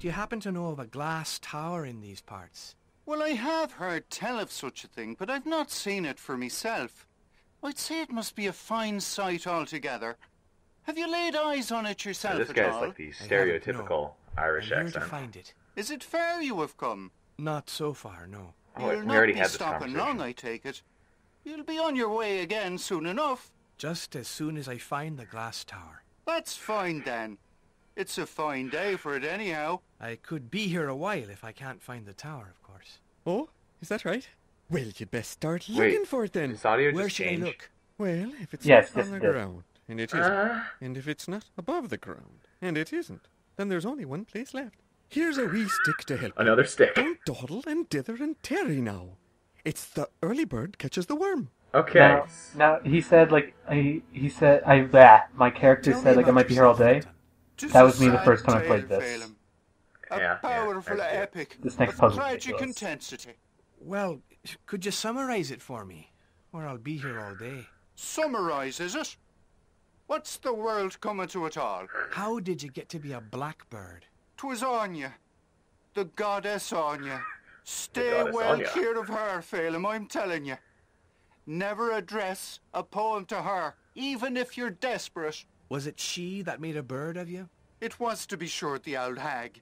Do you happen to know of a glass tower in these parts? Well, I have heard tell of such a thing, but I've not seen it for myself. I'd say it must be a fine sight altogether. Have you laid eyes on it yourself This at guy's all? like the stereotypical Irish I'm here accent. to find it. Is it far you have come? Not so far, no. Oh, wait, You'll we not already be had this stopping conversation. long, I take it. You'll be on your way again soon enough. Just as soon as I find the glass tower. That's fine then. It's a fine day for it anyhow. I could be here a while if I can't find the tower, of course. Oh, is that right? Well, you'd best start Wait, looking for it then. This audio Where just should changed. I look? Well, if it's Yes, not yes, on the it did. ground, and it isn't, and if it's not above the ground, and it isn't, then there's only one place left. Here's a wee stick to help you. Another stick. Don't dawdle and dither and tarry now. It's the early bird catches the worm. Okay. Now he said like he said my character Tell said me like I about might be here all yourself, day. Finton. Just That a was me the sad first time I tale, played this. Phelim. A Yeah, powerful I see it. epic This next of puzzle's tragic ridiculous. intensity. Well, could you summarize it for me? Or I'll be here all day. Summarise, is it? What's the world coming to it all? How did you get to be a blackbird? 'Twas Anya, the goddess Anya. Stay goddess well Anya. clear of her, Phelim, I'm telling you. Never address a poem to her, even if you're desperate. Was it she that made a bird of you? It was, to be sure, the old hag.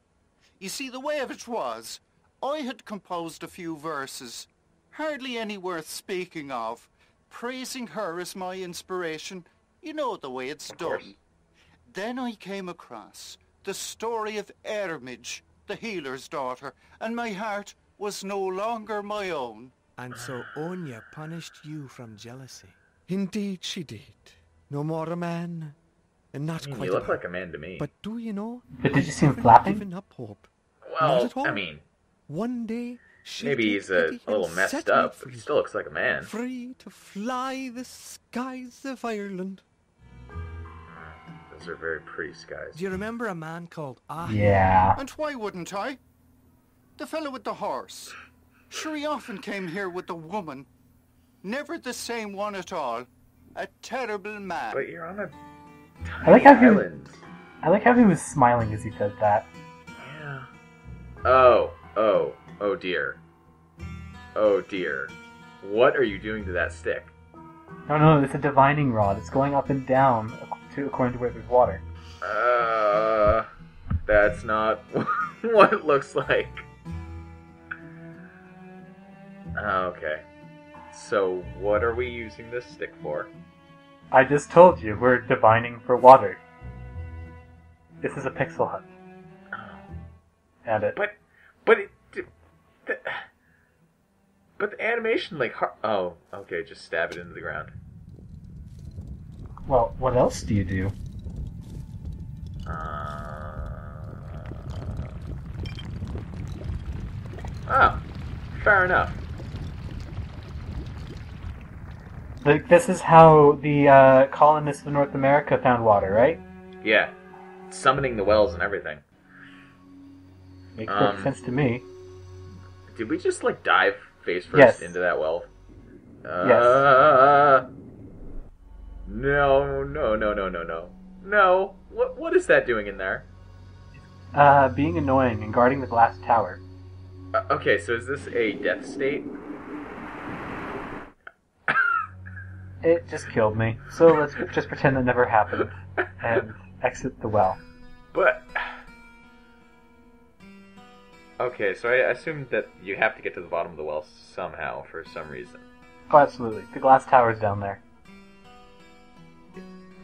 You see, the way of it was, I had composed a few verses, hardly any worth speaking of, praising her as my inspiration. You know the way it's course. done. Then I came across the story of Ermage, the healer's daughter, and my heart was no longer my own. And so Onya punished you from jealousy. Indeed she did. No more a man, and not I mean, quite you look a man. like a man to me. But do you know? But did you see him I've flapping? given up hope. Not well, at all. I mean, One day she'll maybe take he's a pity little and messed set me up, but free. he still looks like a man. Free to fly the skies of Ireland. Those are very pretty skies. Do you remember a man called Ah? Yeah. And why wouldn't I? The fellow with the horse. Sure, he often came here with the woman. Never the same one at all. A terrible man. But you're on a I like how he island. I like how he was smiling as he said that. Yeah. Oh dear. Oh dear. What are you doing to that stick? No, it's a divining rod. It's going up and down according to where there's water. That's not what it looks like. Okay. So, what are we using this stick for? I just told you we're divining for water. This is a pixel hut. And it. But the animation, like, oh, okay, just stab it into the ground. Well, what else do you do? Oh, fair enough. Like, this is how the colonists of North America found water, right? Yeah, summoning the wells and everything. Makes perfect sense to me. Did we just, like, dive face first Yes. into that well? Yes. No. No. What is that doing in there? Being annoying and guarding the glass tower. Okay, so is this a death state? It just killed me. So let's just pretend that never happened and exit the well. But... Okay, so I assumed that you have to get to the bottom of the well somehow, for some reason. Oh, absolutely. The glass tower's down there.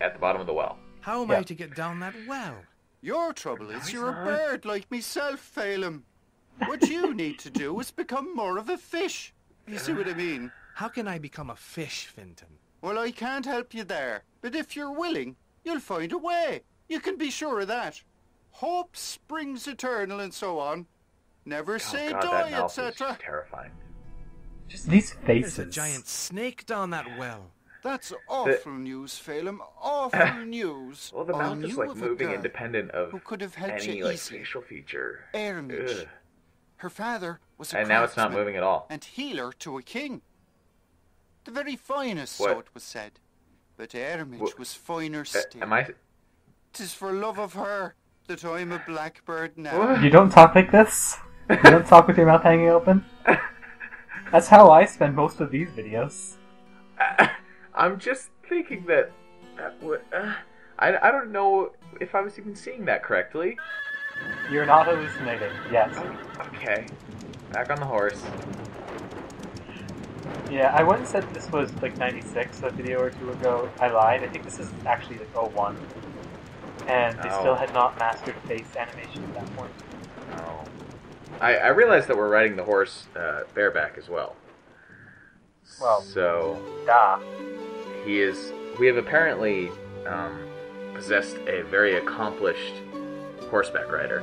At the bottom of the well. How am Yeah. I to get down that well? Your trouble is he's you're not. a bird like myself, Phelim. What you need to do is become more of a fish. You see what I mean? How can I become a fish, Finton? Well, I can't help you there. But if you're willing, you'll find a way. You can be sure of that. Hope springs eternal and so on. Never say God, die, that mouth is etc. terrifying. Just these There's faces. a giant snake down that well. That's awful news, Phelim. Awful news. Well, the I mouth is, knew like, of a moving girl independent of who could have helped any, you like, easily. facial feature. Ermage. Ugh. Her father was a And now it's not craftsman moving at all. and healer to a king. The very finest, What? so it was said. But Ermage was finer still. Am I... 'Tis for love of her that I'm a blackbird now. What? You don't talk like this? You don't talk with your mouth hanging open? That's how I spend most of these videos. I'm just thinking that would. I don't know if I was even seeing that correctly. You're not hallucinating, yes. Okay, back on the horse. Yeah, I once said this was like 96 a video or two ago. I lied. I think this is actually like 01. And they still had not mastered face animation at that point. Oh. I realized that we're riding the horse bareback as well. Well, so duh. we have apparently possessed a very accomplished horseback rider.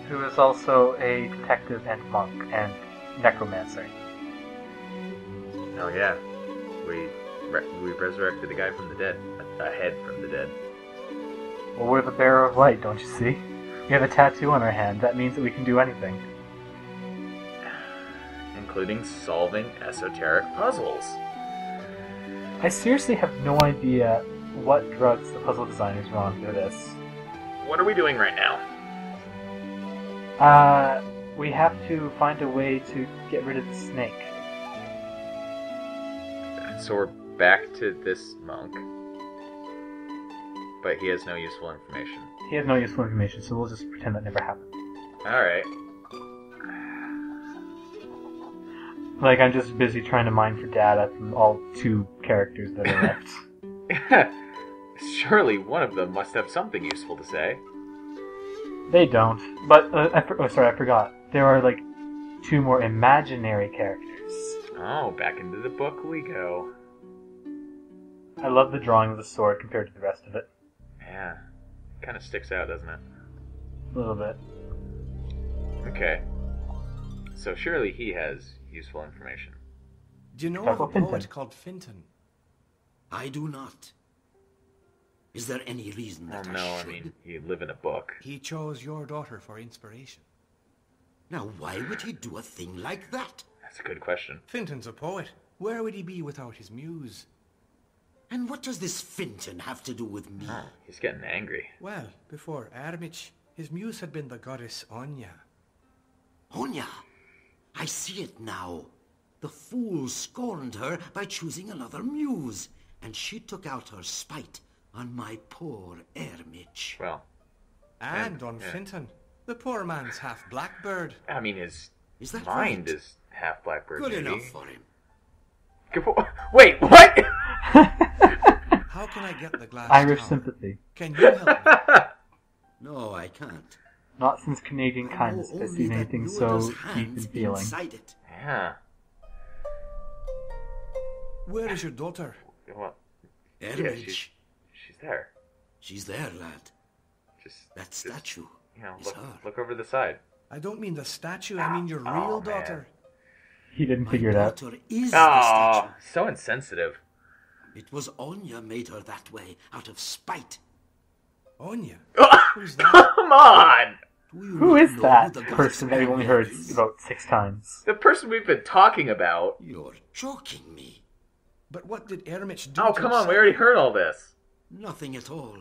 Who is also a detective and monk and necromancer. Oh yeah, we resurrected a guy from the dead, a head from the dead. Well, we're the bearer of light, don't you see? We have a tattoo on our hand. That means that we can do anything. Including solving esoteric puzzles. I seriously have no idea what drugs the puzzle designers were on for this. What are we doing right now? We have to find a way to get rid of the snake. So we're back to this monk. But he has no useful information. He has no useful information, so we'll just pretend that never happened. Alright. Like, I'm just busy trying to mine for data from all 2 characters that are left. Surely one of them must have something useful to say. They don't. But, I forgot. There are, like, 2 more imaginary characters. Oh, back into the book we go. I love the drawing of the sword compared to the rest of it. Yeah. Kind of sticks out, doesn't it? A little bit. Okay. So surely he has useful information. Do you know Talk of a about Finton. poet called Finton? I do not. Is there any reason Oh that no, I I should? mean, you live in a book. He chose your daughter for inspiration. Now, why would he do a thing like that? That's a good question. Finton's a poet. Where would he be without his muse? And what does this Finton have to do with me? Oh, he's getting angry. Well, before Ermich, his muse had been the goddess Onya. Onya, I see it now. The fool scorned her by choosing another muse, and she took out her spite on my poor Ermich. Well, And on yeah. Finton. The poor man's half blackbird. I mean, his Is that mind right? is half blackbird. Good maybe. enough for him. Wait, what? How can I get the glass Irish tower? sympathy. Can you help me? No, I can't. Not since Canadian I know kindness has only seen that anything so Luada's deep hands and feeling. inside it. Yeah. Where is your daughter? Well, Ermich, she's there. she's there, lad. That Just, statue you know, is look, her. look over the side. I don't mean the statue, I mean your Oh, real man. daughter. He didn't My figure it out. daughter is the Oh, statue. so insensitive. It was Onya made her that way out of spite. Onya? Who's that? Come on! Do you Who not is know that the person goddess that we've only heard Onya is? about 6 times? The person we've been talking about. You're joking me. But what did Ermich do Oh, to come on, we upset- already heard all this. Nothing at all.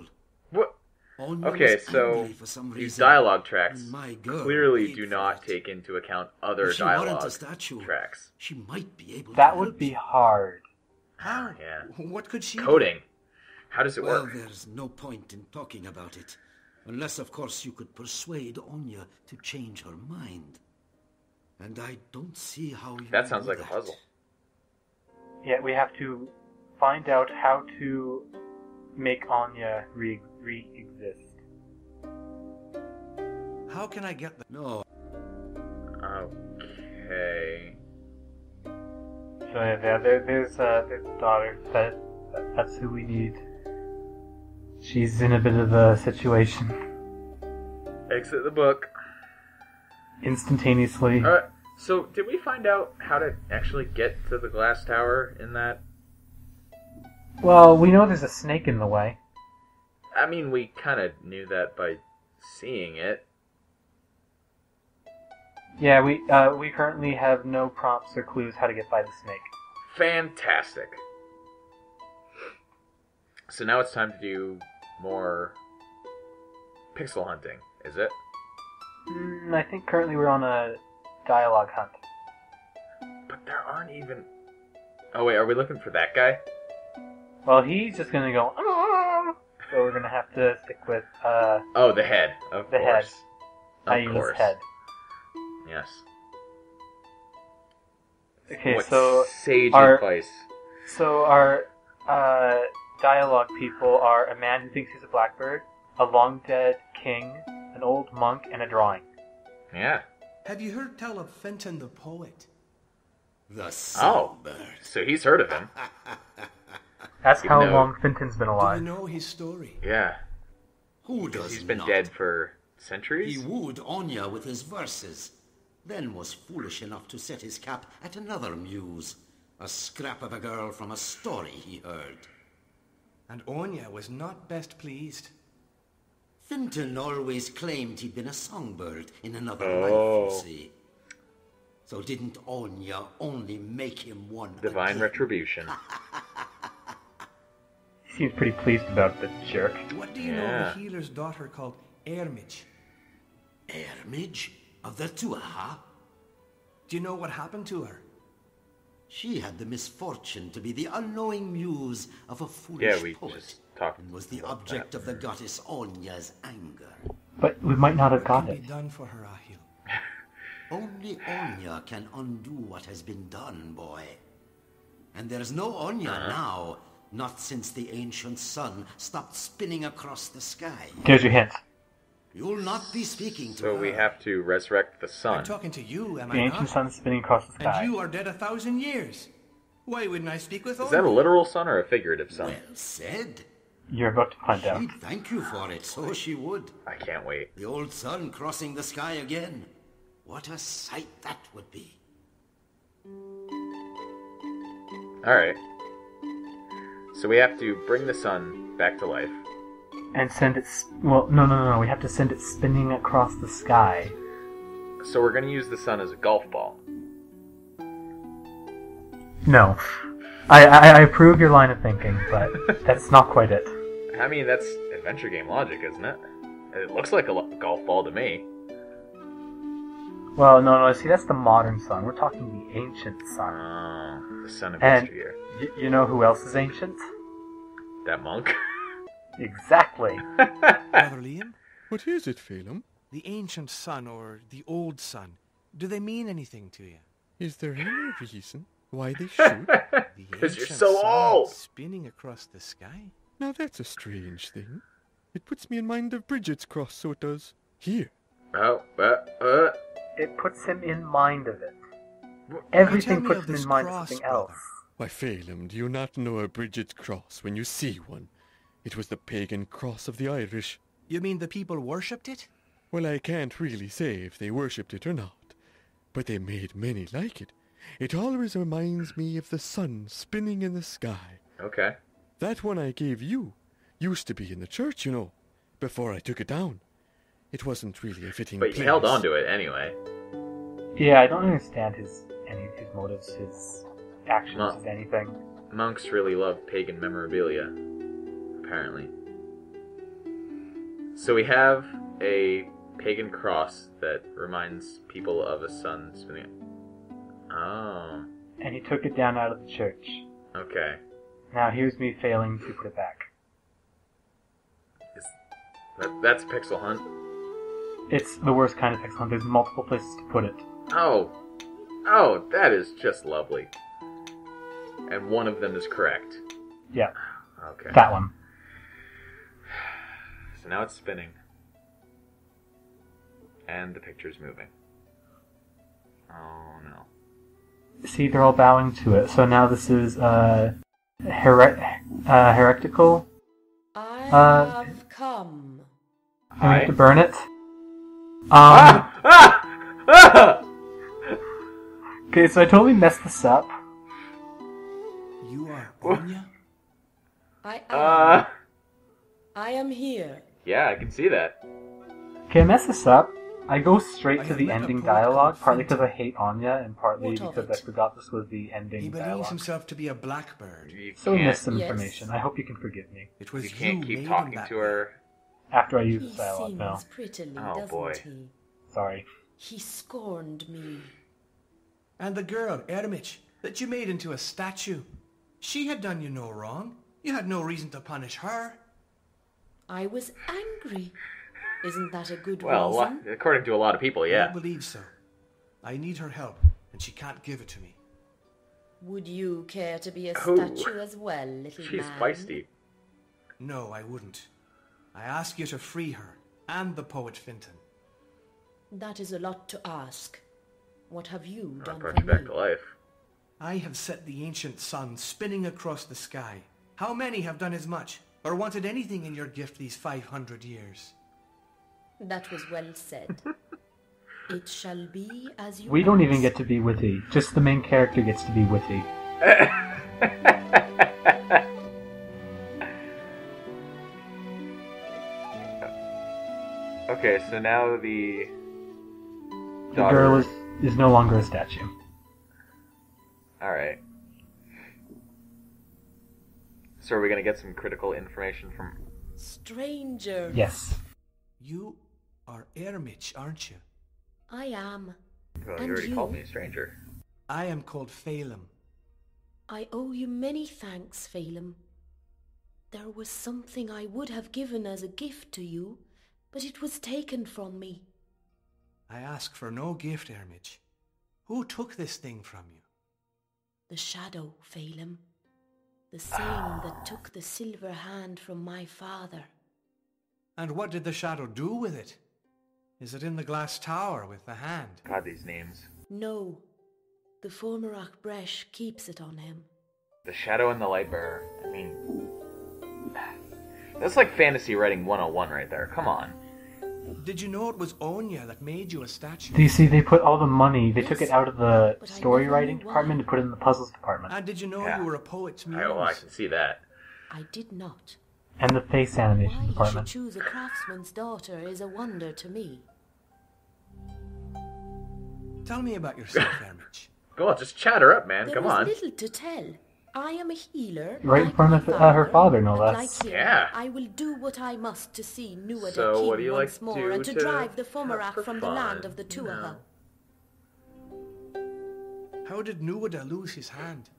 What? Onya Okay, was so angry for some these reason, dialogue tracks and my girl clearly paid do for not it. take into account other If she weren't dialogue a statue, tracks. she might be able That to would help be you. hard. How? Yeah. What could she do? Coding. How does it Well, work? there's no point in talking about it. Unless, of course, you could persuade Onya to change her mind. And I don't see how you That sounds do like a that. puzzle. Yeah, we have to find out how to make Anya re-exist. How can I get the... No, Okay. So yeah, there's the daughter. That's who we need. She's in a bit of a situation. Exit the book. Instantaneously. So, did we find out how to actually get to the glass tower in that? Well, we know there's a snake in the way. I mean, we kind of knew that by seeing it. Yeah, we currently have no prompts or clues how to get by the snake. Fantastic. So now it's time to do more pixel hunting, is it? I think currently we're on a dialogue hunt. But there aren't even... Oh wait, are we looking for that guy? Well, he's just gonna go, "Ah!" So we're gonna have to stick with, Oh, the head, of the course. head. I use head. Yes. Okay, What so sage our- advice. So our dialogue people are a man who thinks he's a blackbird, a long-dead king, an old monk, and a drawing. Yeah. Have you heard tell of Fenton the poet? The Oh, songbird. so he's heard of him. That's Even how though- long Finton's been Do you alive. know his story? Yeah. Who does He's been not? dead for He centuries? wooed Anya with his verses, then was foolish enough to set his cap at another muse, a scrap of a girl from a story he heard. And Anya was not best pleased. Finton always claimed he'd been a songbird in another Oh. life, you see. So didn't Anya only make him one Divine again? retribution. He seems pretty pleased about the jerk. What do you know Yeah. of a healer's daughter called Ermich? Ermage of the Tuatha? Do you know what happened to her? She had the misfortune to be the unknowing muse of a foolish Yeah, we poet, just talked and was the about object that. of the goddess Anya's anger. But we might not have got What it. can be done for her, Ahil? Only Anya can undo what has been done, boy. And there's no Anya now, not since the ancient sun stopped spinning across the sky. There's your hint. You'll not be speaking to So her. we have to resurrect the I'm sun. talking to you, am The I ancient not? sun spinning across the sky. And you are dead 1,000 years. Why wouldn't I speak with Is that a Anya? literal sun or a figurative sun? Well said. You're about to find out. She'd thank you for it, so she would. I can't wait. The old sun crossing the sky again. What a sight that would be. Alright. So we have to bring the sun back to life. And send it... Well, no. We have to send it spinning across the sky. So we're going to use the sun as a golf ball. No. I approve your line of thinking, but that's not quite it. I mean, that's adventure game logic, isn't it? It looks like a golf ball to me. Well, no, see, that's the modern sun. We're talking the ancient sun. Oh, the sun of And yesteryear. you know who else is ancient? That monk. Exactly. Brother Liam? What is it, Phelim? The ancient sun or the old sun, do they mean anything to you? Is there any reason why they should? The Because you're ancient so sun old. spinning across the sky? Now that's a strange thing. It puts me in mind of Bridget's cross, so it does. Here. Oh, It puts him in mind of it. Tell Everything me puts of him this in mind of cross, something brother. else. Why, Phelim, do you not know a Bridget's cross when you see one? It was the pagan cross of the Irish. You mean the people worshipped it? Well, I can't really say if they worshipped it or not, but they made many like it. It always reminds me of the sun spinning in the sky. okay. That one I gave you used to be in the church, you know, before I took it down. It wasn't really a fitting But place. you held on to it anyway. Yeah, I don't understand any of his motives, his actions, No. his anything. Monks really love pagan memorabilia, apparently. So we have a pagan cross that reminds people of a sun spinning. Oh, And he took it down out of the church. okay. Now here's me failing to put it back. That's Pixel Hunt. It's the worst kind of pixel hunt. There's multiple places to put it. Oh, that is just lovely. And one of them is correct. Yeah, Okay. that one. So now it's spinning. And the picture's moving. Oh no. See, they're all bowing to it. So now this is heretical. I have come. And we have to Hi. burn it. Okay, so I totally messed this up. You are Anya? I am here. Yeah, I can see that. Okay, I messed this up. I go straight I to have the met a ending poet dialogue, called partly because Fenton. I hate Anya, and partly What of because I it? forgot this was the He ending believes dialogue. himself to be a blackbird. You So we can't, missed some Yes. information. I hope you can forgive me. It was you can't made keep him talking that to way. her After I use He this dialogue, no. sings prettily, Oh, doesn't boy. he? Sorry. He scorned me. And the girl, Ermich, that you made into a statue. She had done you no wrong. You had no reason to punish her. I was angry. Isn't that a good Well, reason? according to a lot of people, I yeah. don't believe so. I need her help, and she can't give it to me. Would you care to be a Oh, statue as well, little She's man? feisty. No, I wouldn't. I ask you to free her, and the poet Finton. That is a lot to ask. What have you I'll done brought for you back me? to life. I have set the ancient sun spinning across the sky. How many have done as much, or wanted anything in your gift these 500 years? That was well said. It shall be as you We don't even ask. get to be witty. Just the main character gets to be witty. Okay, so now the The daughter. girl is no longer a statue. Alright. So are we gonna get some critical information from... Stranger. Yes. You are Ermich, aren't you? I am. Well, And you already you? called me a stranger. I am called Phelim. I owe you many thanks, Phelim. There was something I would have given as a gift to you, but it was taken from me. I ask for no gift, Ermich. Who took this thing from you? The shadow, Phelim. The same that took the silver hand from my father. And what did the shadow do with it? Is it in the glass tower with the hand? God, these names. No. The Formerach Bresh keeps it on him. The Shadow and the Lightbearer. I mean... That's like fantasy writing 101 right there. Come on. Did you know it was Onya that made you a statue? Do you see they put all the money, they took it Yes, out of the but I story never writing knew why. department and put it in the puzzles department. And did you know Yeah. you were a poet's muse? I can see that. I did not. And the face Why animation he should department. choose a craftsman's daughter is a wonder to me. Tell me about yourself, Ermich. Go on, just chat her up, man. There Come is on. little to tell. I am a healer. Right in like front my of her father, no and less. Like him, Yeah. I will do what I must to see Nuada So, king what do you like once to more do and to to drive the have Formerach for from the fun, land of the you know? Tuatha. How did Nuada lose his hand?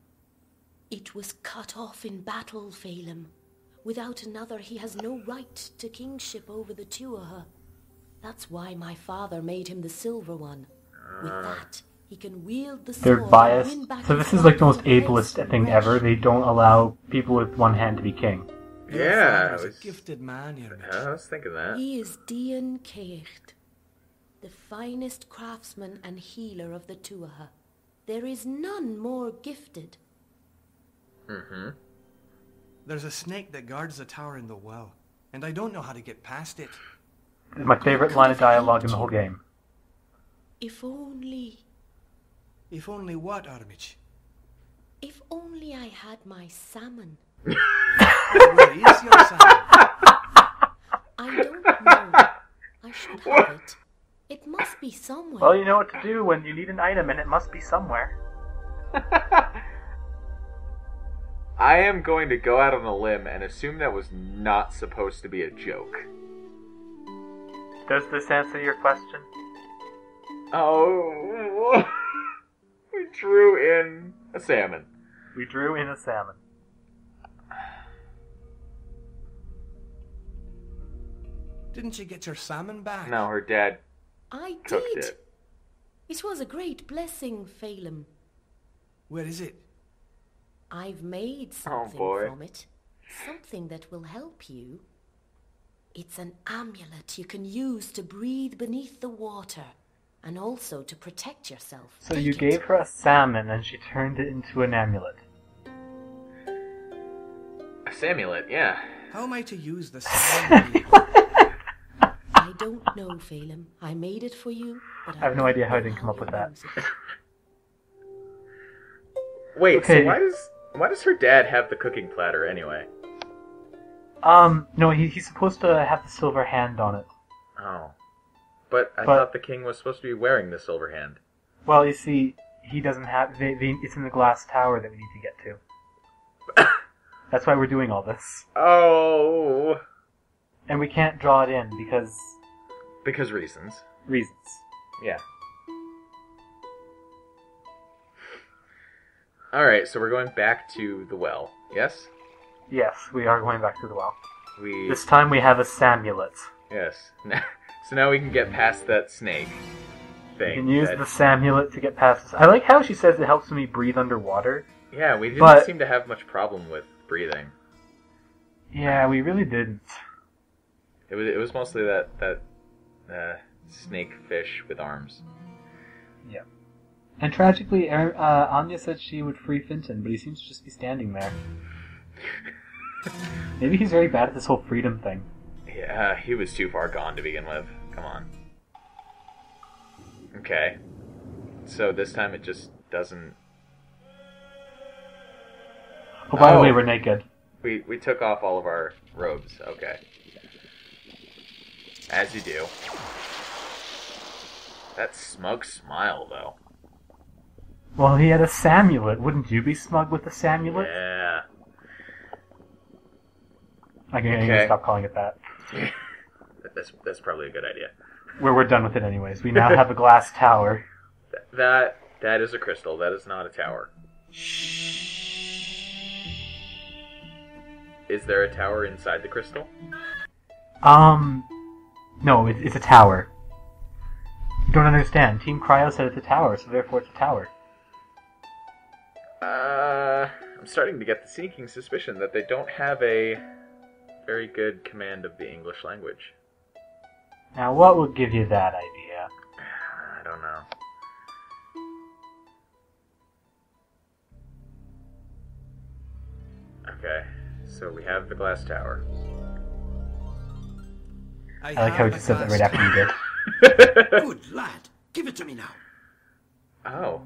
It was cut off in battle, Phelim. Without another, he has no right to kingship over the Tuatha. That's why my father made him the silver one. With that, he can wield the sword They're and biased. win back So his this is like the most rightful place ableist in thing Bresh. ever. They don't allow people with one hand to be king. Your Yeah, father is I was- a gifted man, Ermich. I was thinking that. He is Dian Cecht, the finest craftsman and healer of the Tuatha. There is none more gifted. Mm-hmm. There's a snake that guards the tower in the well, and I don't know how to get past it. It's my favorite line of dialogue in the whole game. If only, If only what, Ermich? if only I had my salmon. Where is your son? I don't know. I should have it. It must be somewhere. Well, you know what to do when you need an item and it must be somewhere. I am going to go out on a limb and assume that was not supposed to be a joke. Does this answer your question? Oh, we drew in a salmon. We drew in a salmon. Didn't you get your salmon back? No, her dad I cooked did. it. It was a great blessing, Phelim. Where is it? I've made something boy. from it. Something that will help you. It's an amulet you can use to breathe beneath the water, and also to protect yourself. So Take you it. gave her a salmon and she turned it into an amulet. A Samulet, yeah. How am I to use the salmon? I don't know, Phelim. I made it for you, but I have no idea how I don't didn't know come up with you'll that. use it. Wait, Okay. so why does her dad have the cooking platter anyway? No, he's supposed to have the silver hand on it. Oh. But I But- thought the king was supposed to be wearing the silver hand. Well, you see, he doesn't have. It's in the glass tower that we need to get to. That's why we're doing all this. Oh. And we can't draw it in because reasons. reasons. Yeah. Alright, so we're going back to the well, yes? Yes, we are going back to the well. We... This time we have a Samulet. Yes. So now we can get past that snake thing. You can use the Samulet to get past this. I like how she says it helps me breathe underwater. Yeah, we didn't seem to have much problem with breathing. Yeah, we really didn't. It was mostly that snake fish with arms. Yeah. And tragically, Anya said she would free Finton, but he seems to just be standing there. Maybe he's very bad at this whole freedom thing. Yeah, he was too far gone to begin with. Come on. Okay. So this time it just doesn't... Oh, by the way, we're naked. We took off all of our robes. Okay. As you do. That smug smile, though. Well, he had a Samulet. Wouldn't you be smug with a Samulet? Yeah. I can stop calling it that. That's probably a good idea. We're done with it anyways. We now have a glass tower. That is a crystal. That is not a tower. Is there a tower inside the crystal? No, it's a tower. You don't understand. Team Cryo said it's a tower, so therefore it's a tower. I'm starting to get the sneaking suspicion that they don't have a very good command of the English language. Now, what would give you that idea? I don't know. Okay, so we have the glass tower. I like how he just said that right after you did. Good lad. Give it to me now. Oh,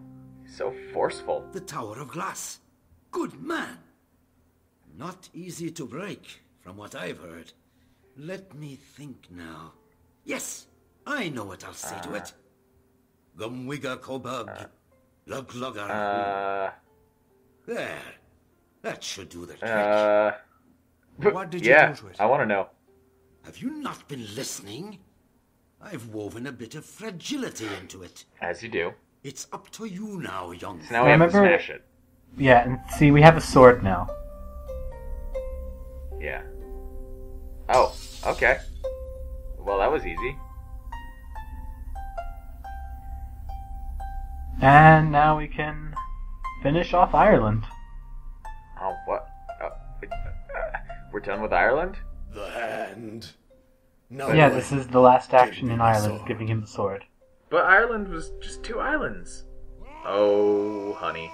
so forceful. The Tower of Glass. Good man. Not easy to break, from what I've heard. Let me think now. Yes, I know what I'll say to it. Gumwigga Kobug. Luglugger. There. That should do the trick. What did you do to it? I want to know. Have you not been listening? I've woven a bit of fragility into it. As you do. It's up to you now, young So now we have to smash it. Yeah, and see, we have a sword now. Yeah. Oh, okay. Well, that was easy. And now we can finish off Ireland. Oh, what? We're done with Ireland? The hand. No. Yeah, this is the last action in Ireland, giving him the sword. But Ireland was just 2 islands. Oh, honey.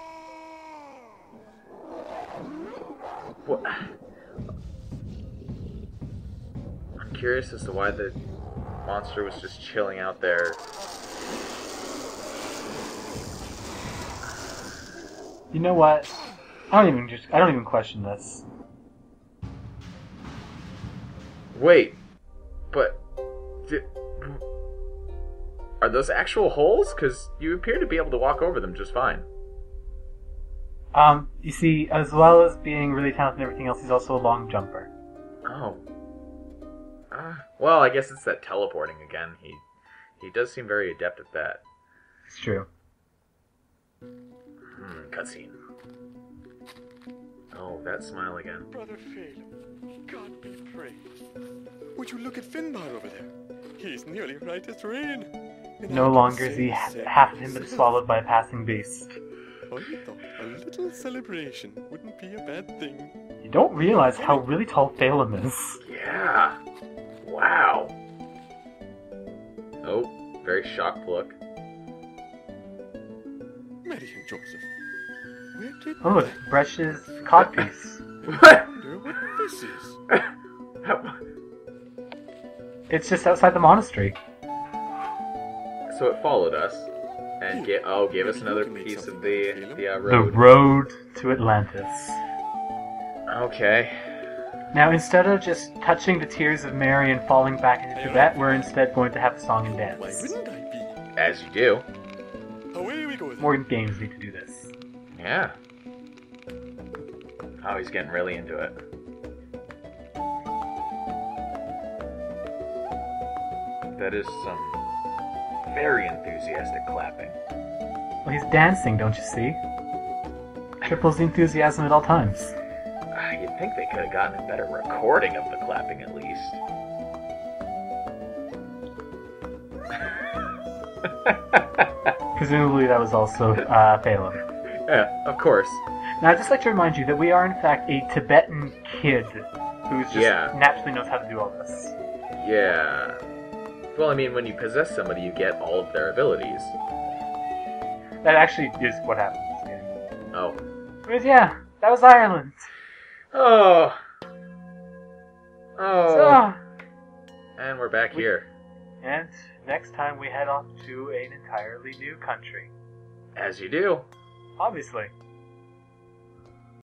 What? I'm curious as to why the monster was just chilling out there. You know what? I don't even question this. Wait, but are those actual holes? Because you appear to be able to walk over them just fine. You see, as well as being really talented and everything else, he's also a long jumper. Oh. Well, I guess it's that teleporting again. He does seem very adept at that. It's true. Cutscene. Oh, that smile again. Brother Phelim, God be praised. Would you look at Finbar over there? He's nearly right as rain. No longer is he half of him been swallowed by a passing beast. I thought a little celebration wouldn't be a bad thing. You don't realize how really tall Phelim is. Yeah. Wow. Oh, very shocked look. Mary and Joseph, where did Oh, look, Bresh's codpiece. What? I wonder what this is? It's just outside the monastery. So it followed us and gave us another piece of the road. The road to Atlantis. Okay. Now, instead of just touching the tears of Mary and falling back into Tibet, we're instead going to have a song and Why dance. wouldn't I be? As you do. Away we go then. More games need to do this. Yeah. Oh, he's getting really into it. That is some very enthusiastic clapping. Well, he's dancing, don't you see? Triples the enthusiasm at all times. You'd think they could have gotten a better recording of the clapping at least. Presumably that was also Phelan. Yeah, of course. Now, I'd just like to remind you that we are, in fact, a Tibetan kid who's just naturally knows how to do all this. Yeah. Well, I mean, when you possess somebody, you get all of their abilities. That actually is what happens. Yeah. Oh. But yeah, that was Ireland. Oh. Oh. So, and we're back here. And next time we head off to an entirely new country. As you do. Obviously.